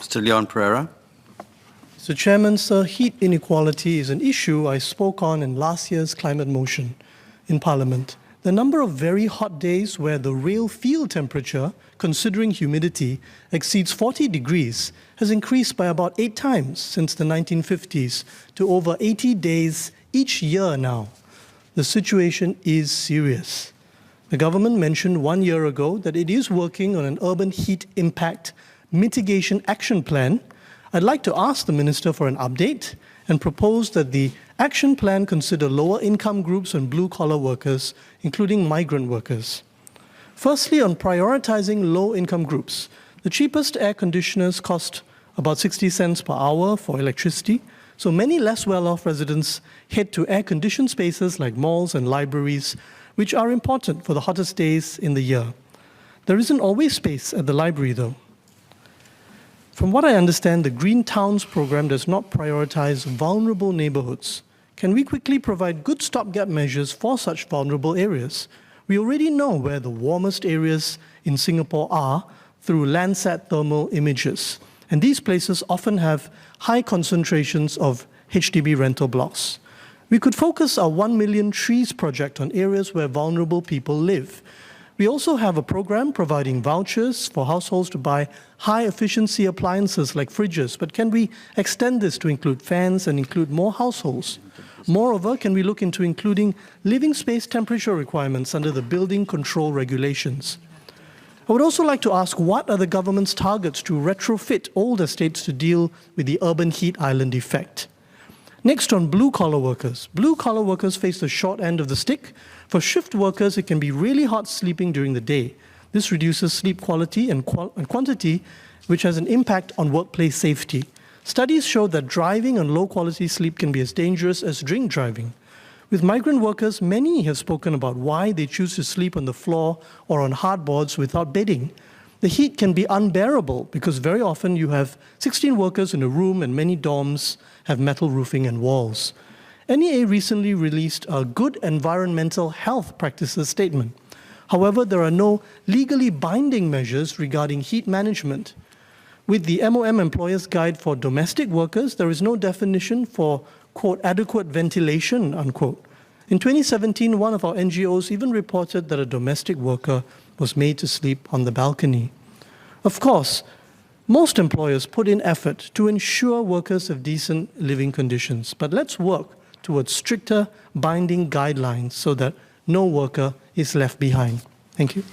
Mr. Leon Perera. Mr. Chairman, sir, heat inequality is an issue I spoke on in last year's climate motion in Parliament. The number of very hot days where the real field temperature, considering humidity, exceeds 40 degrees has increased by about 8 times since the 1950s to over 80 days each year now. The situation is serious. The government mentioned 1 year ago that it is working on an urban heat impact mitigation action plan. I'd like to ask the Minister for an update and propose that the action plan consider lower income groups and blue-collar workers, including migrant workers. Firstly, on prioritizing low-income groups, the cheapest air conditioners cost about 60 cents per hour for electricity, so many less well-off residents head to air-conditioned spaces like malls and libraries, which are important for the hottest days in the year. There isn't always space at the library, though. From what I understand, the Green Towns program does not prioritize vulnerable neighborhoods. Can we quickly provide good stopgap measures for such vulnerable areas? We already know where the warmest areas in Singapore are through Landsat thermal images, and these places often have high concentrations of HDB rental blocks. We could focus our 1 million trees project on areas where vulnerable people live. We also have a program providing vouchers for households to buy high-efficiency appliances like fridges, but can we extend this to include fans and include more households? Moreover, can we look into including living space temperature requirements under the building control regulations? I would also like to ask, what are the government's targets to retrofit old estates to deal with the urban heat island effect? Next, on blue-collar workers. Blue-collar workers face the short end of the stick. For shift workers, it can be really hot sleeping during the day. This reduces sleep quality and quantity, which has an impact on workplace safety. Studies show that driving on low-quality sleep can be as dangerous as drink driving. With migrant workers, many have spoken about why they choose to sleep on the floor or on hardboards without bedding. The heat can be unbearable because very often you have 16 workers in a room and many dorms have metal roofing and walls. NEA recently released a good environmental health practices statement. However, there are no legally binding measures regarding heat management. With the MOM Employer's Guide for Domestic Workers, there is no definition for, quote, adequate ventilation, unquote. In 2017, one of our NGOs even reported that a domestic worker was made to sleep on the balcony. Of course, most employers put in effort to ensure workers have decent living conditions, but let's work towards stricter binding guidelines so that no worker is left behind. Thank you.